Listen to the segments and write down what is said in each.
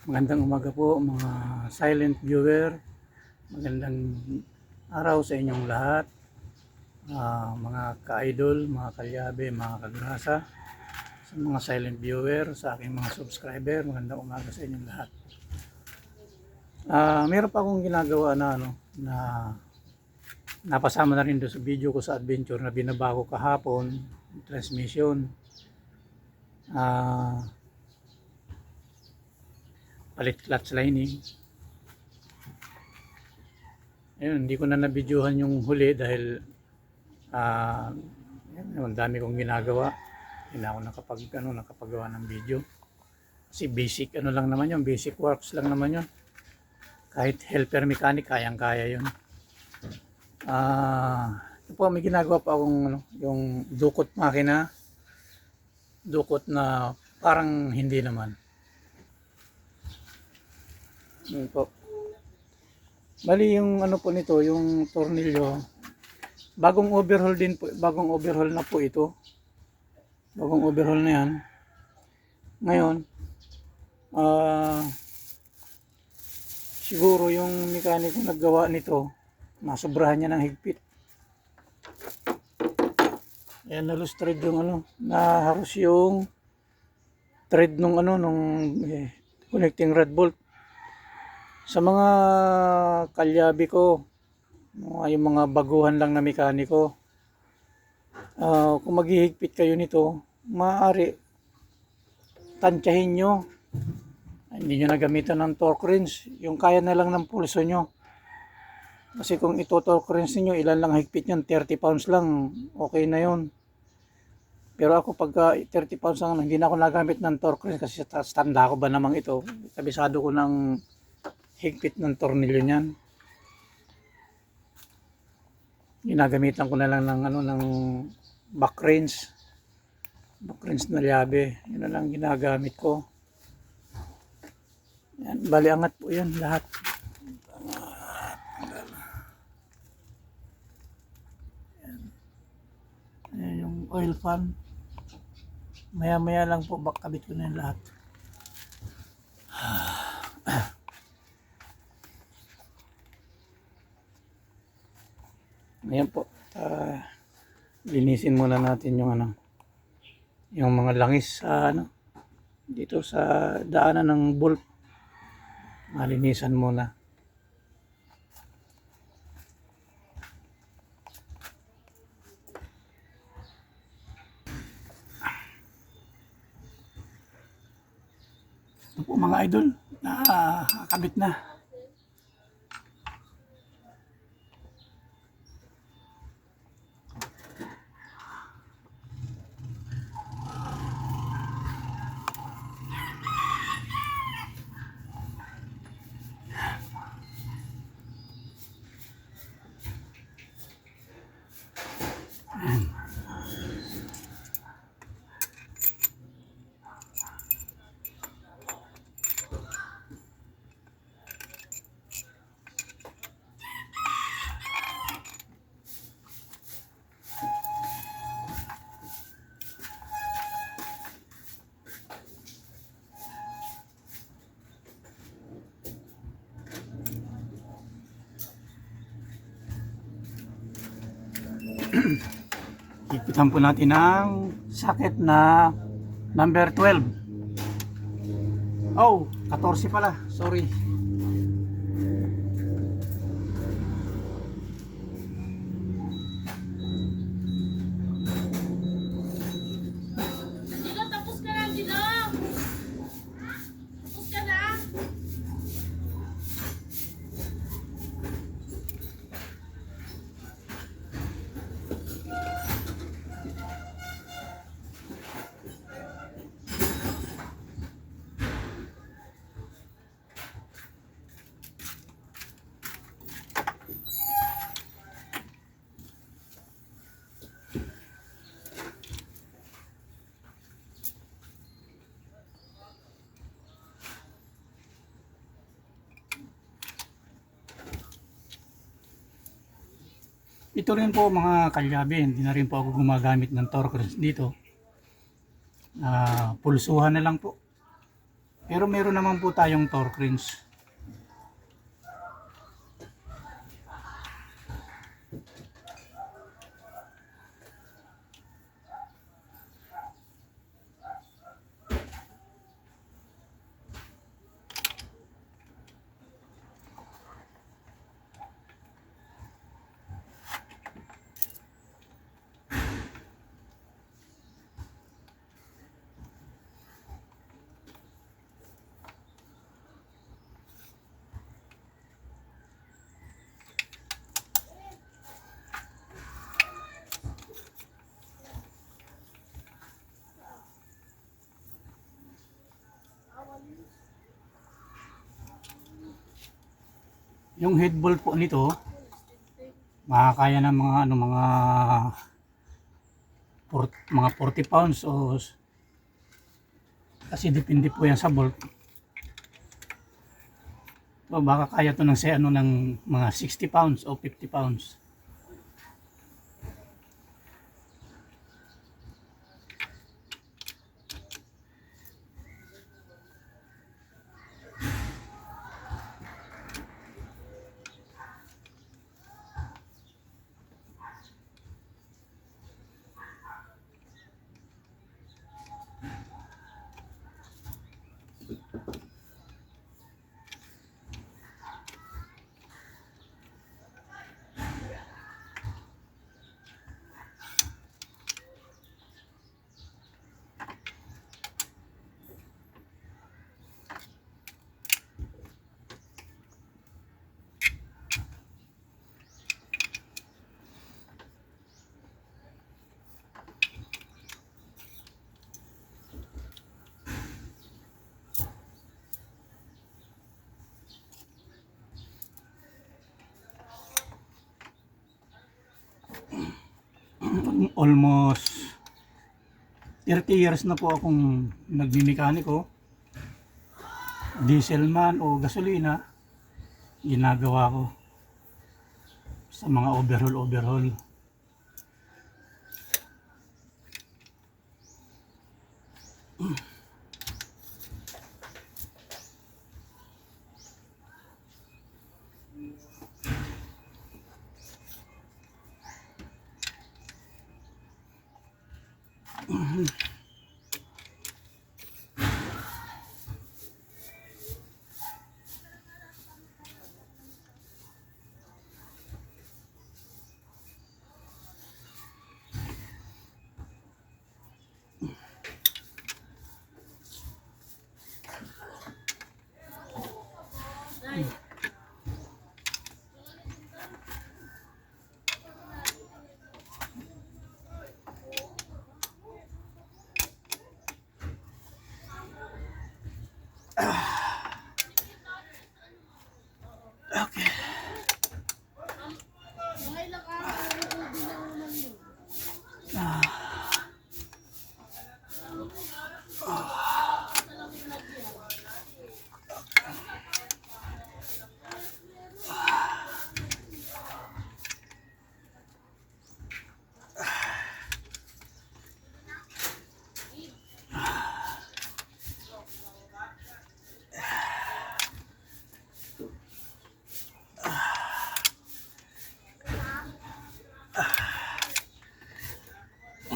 Magandang umaga po mga silent viewer. Magandang araw sa inyong lahat. Mga ka-idol, mga kalyabe, mga kagrasa, sa mga silent viewer, sa aking mga subscriber, magandang umaga sa inyong lahat. Meron pa akong ginagawa na napasama na rin doon sa video ko sa adventure na binabago kahapon, transmission. Palit clutch lining. Ayun, hindi ko na nabidyohan yung huli dahil ang dami kong ginagawa. Hindi na ako nakapagawa ng video. Kasi basic lang naman yun, basic works lang naman yun. Kahit helper mechanic, kayang-kaya yun. Ito po, may ginagawa pa akong yung dukot makina. Dukot na parang hindi naman. Yun po. Bali yung po nito, yung tornilyo, bagong overhaul din po, bagong overhaul na po ito. Bagong overhaul na yan. Ngayon, siguro yung mekaniko naggawa nito, masobrahan niya ng higpit. Ayan, na-loose thread yung naharus yung thread nung connecting rod bolt. Sa mga kalyabi ko, yung mga baguhan lang na mekaniko, kung maghihigpit kayo nito, maaari tansyahin nyo. Hindi nyo nagamitan ng torque wrench, yung kaya na lang ng pulso nyo. Kasi kung ito torque wrench niyo, ilan lang higpit nyo, 30 pounds lang, okay na yun. Pero ako pagka 30 pounds lang, hindi na ako nagamit ng torque wrench kasi tanda ko ba namang ito. Kabisado ko ng higpit ng tornilyo niyan. Ginagamitan ko na lang ng back wrench na liabe. Yun na lang ginagamit ko. Yan, bali angat po yan lahat. Ayan yung oil fan. Maya lang po kabit ko na yan lahat. Ayan po, linisin muna natin yung mga langis sa dito sa daanan ng bolt. Malinisan muna. Ito po mga idol, nakakabit na. Higpitan po natin ang socket na number 12. Oh, 14 pala. Sorry. Dino, tapos ka na, Dino! Tapos ka na! Ito rin po mga kalyabe, hindi na rin po ako gumagamit ng torque wrench dito. Pulsuhan na lang po. Pero meron naman po tayong torque wrench. Yung head bolt po nito, makakaya ng mga mga 40 pounds o kasi depende po yan sa bolt. So baka kaya to ng mga 60 pounds o 50 pounds. Almost 30 years na po akong nagmimekaniko, diesel man o gasolina, ginagawa ko sa mga overhaul. Okay.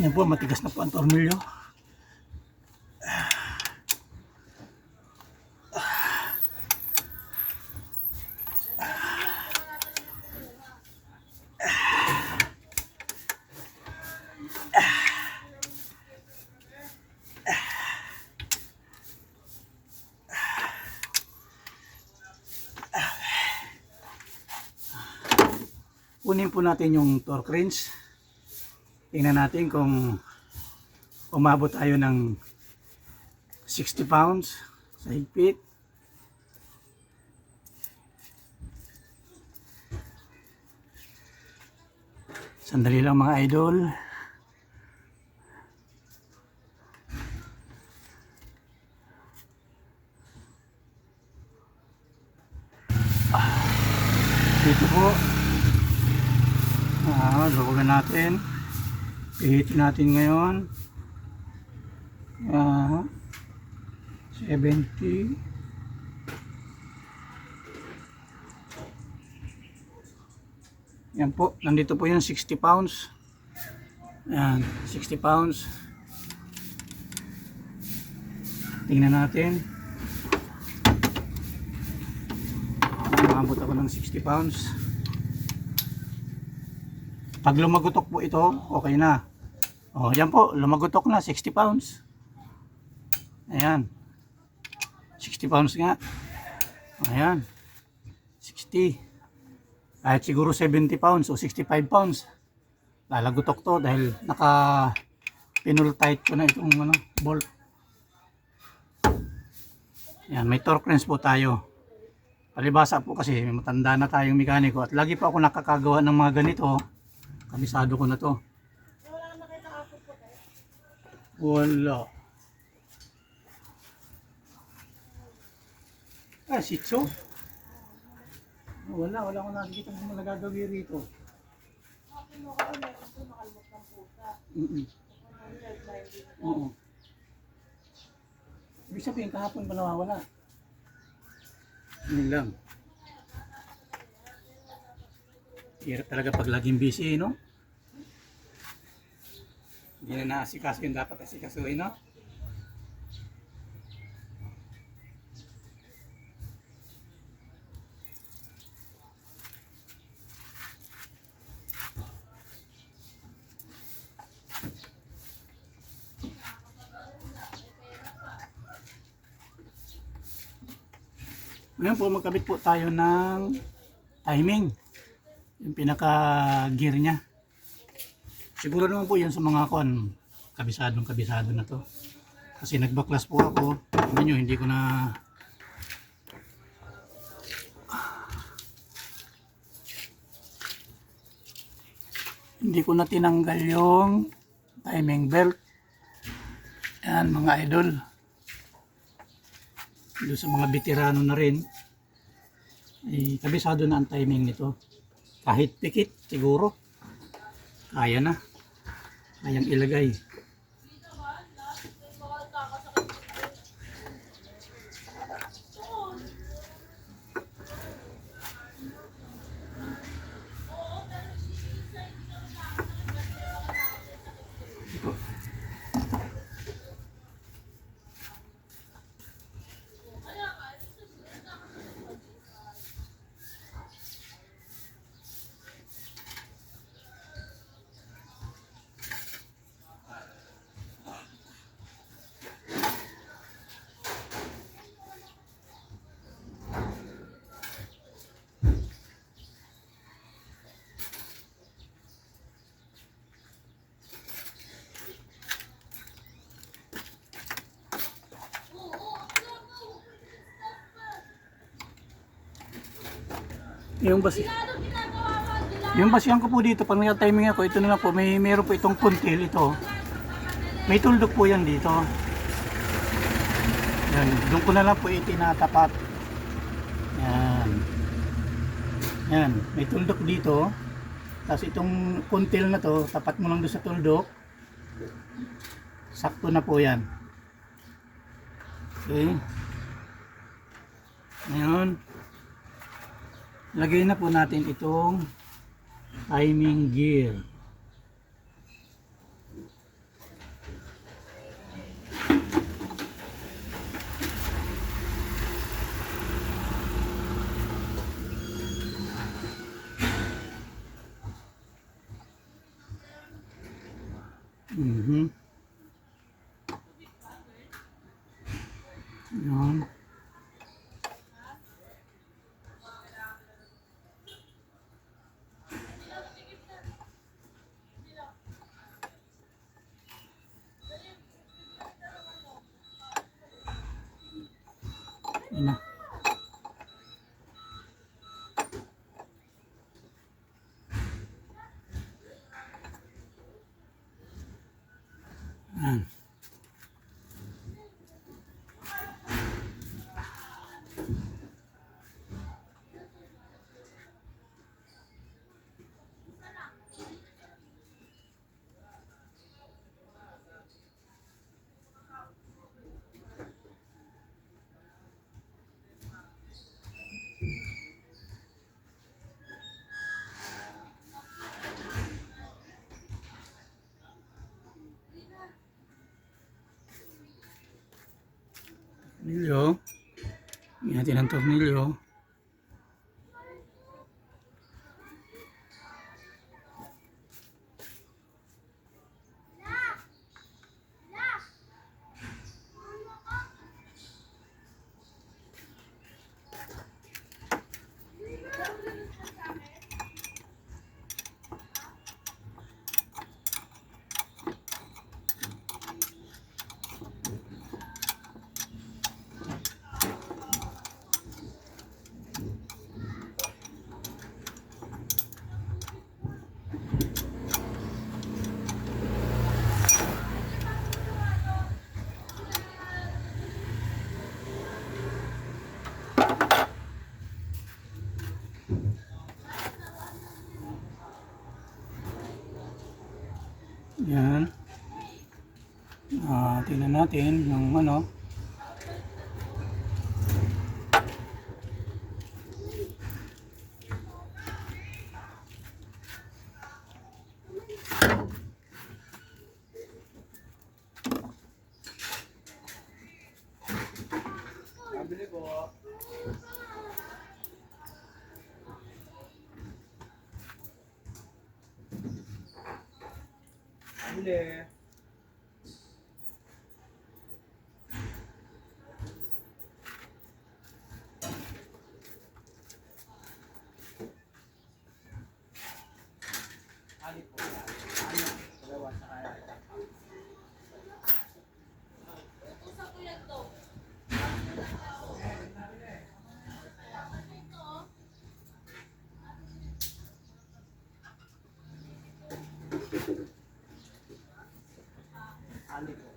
Ano po, matigas na po ang tornilyo. Kunin po natin yung torque wrench. Tingnan natin kung umabot tayo ng 60 pounds sa higpit. Sandali lang mga idol. Dito po. Luwagan natin. Pihitin natin ngayon. 70. Yan po, nandito po yung 60 pounds. Yan, 60 pounds. Tingnan natin. Umabot ako ng 60 pounds. Pag lumagutok po ito, okay na. O, yan po, lumagutok na, 60 pounds. Ayan. 60 pounds nga. Ayan. 60. Kahit siguro 70 pounds o 65 pounds. Lalagutok to dahil naka pinul tight ko na itong bolt. Yan, may torque wrench po tayo. Palibasa po kasi matanda na tayong mekaniko at lagi pa ako nakakagawa ng mga ganito. Kabisado ko na to. Wala. Sitso? Wala akong nakikita kung nagagawi rito. Oo. Ibig sabihin kahapon pa nawawala. Yun lang. Hirap talaga pag laging busy, no? Hindi na naasikaso yung dapat asikasuhin, no? Ngayon po magkabit po tayo ng timing. Yung pinaka gear niya. Siguro naman po yun sa mga kabisado na to. Kasi nagbaklas po ako. Tingnan nyo, hindi ko na tinanggal yung timing belt. Yan mga idol. Doon sa mga veterano na rin, kabisado na ang timing nito. Kahit pikit, siguro, kaya na. Kayang ilagay. Ito. Yung basihan ko po dito, pag nag-timing ako, ito na lang po, meron po itong puntil, ito. May tuldok po yan dito. Yan, doon ko na lang po itinatapat. Yan. Yan, may tuldok dito. Tapos itong puntil na to, tapat mo lang doon sa tuldok. Sakto na po yan. Okay. Ngayon, lagay na po natin itong timing gear. Yan. Na. Yan. tornilyo. Lagyan natin ng tornilyo. Yan. Tingnan natin yung ano. Pabili po. Pabili. Ali po. Ali. Dalawa sa kaya. Ali po.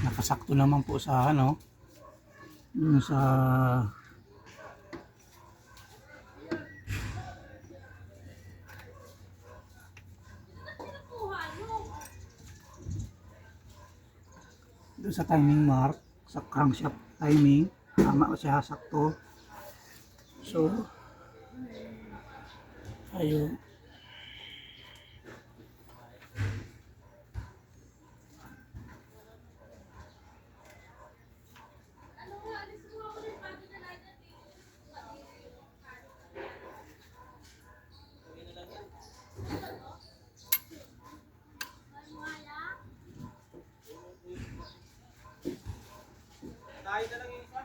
Nakasakto naman po sa ano, yung sa doon sa timing mark, sa crankshaft timing, tama ko siya, sakto. So ayun. Tayo na lang yung isa.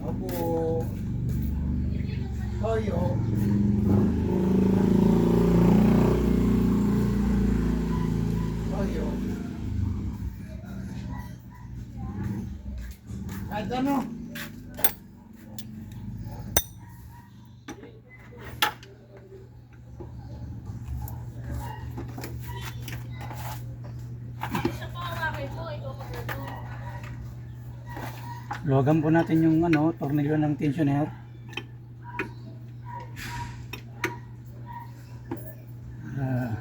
Opo. Toyo. Toyo. Kahit ano. Luwagan po natin yung tornilyo ng tensioner. Ah.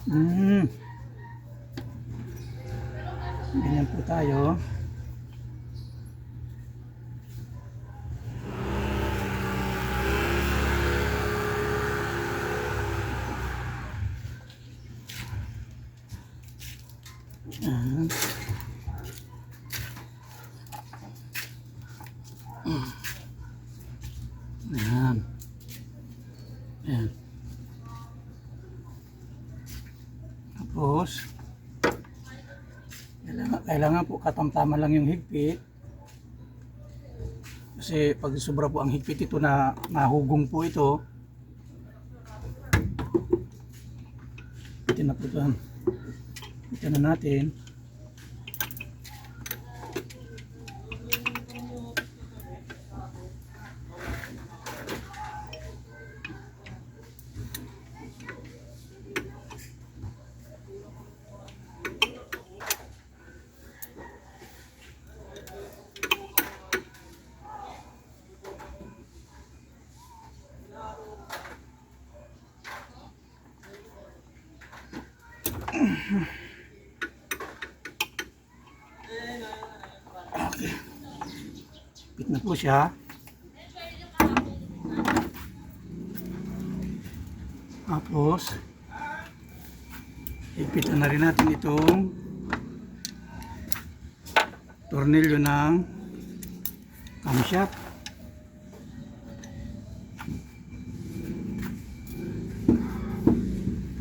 Hmm. Ganyan po tayo. Ayan. Ayan. Ayan. Tapos, kailangan po katamtama lang yung higpit. Kasi pag sobra po ang higpit ito na mahugong po ito. Ito na po ito. Ito na natin. Okay. Higpit na po siya. Tapos, higpitan na rin natin itong tornilyo ng camshaft.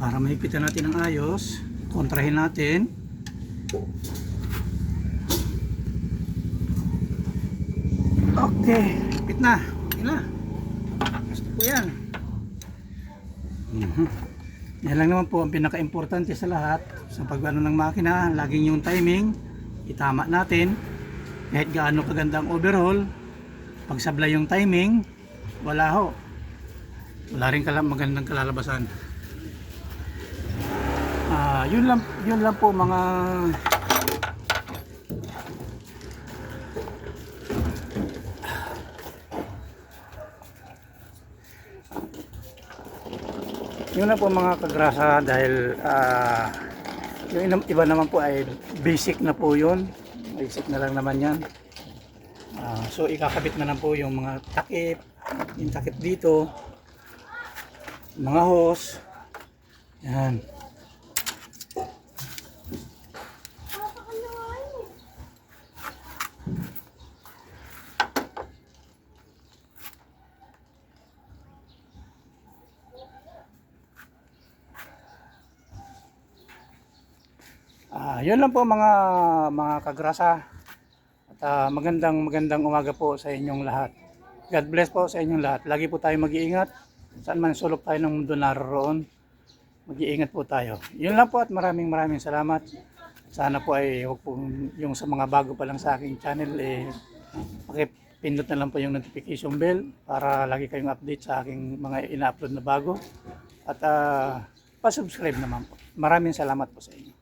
Para mahigpitan natin ng ayos, kontrahin natin. Okay, higpit na. Okay na. Gusto po yan. Yan lang naman po ang pinaka-importante sa lahat sa pag-ano ng makina. Laging yung timing, itama natin. Kahit gaano kaganda ang overhaul, pag sablay yung timing, wala ho. Wala rin magandang kalalabasan. Yun lang po mga kagrasa dahil yung iba naman po ay basic na po yun. Basic na lang naman yan. So ikakabit na lang po yung mga takip, yung takip dito, mga hose. Yan. Yun lang po mga kagrasa. At magandang umaga po sa inyong lahat. God bless po sa inyong lahat. Lagi po tayo mag-iingat. Saan man sulok tayo ng mundo naroon, mag-iingat po tayo. Yun lang po at maraming salamat. Sana po ay huwag po yung sa mga bago pa lang sa aking channel pakipindot na lang po yung notification bell para lagi kayong update sa aking mga ina-upload na bago. At pa-subscribe naman po. Maraming salamat po sa inyo.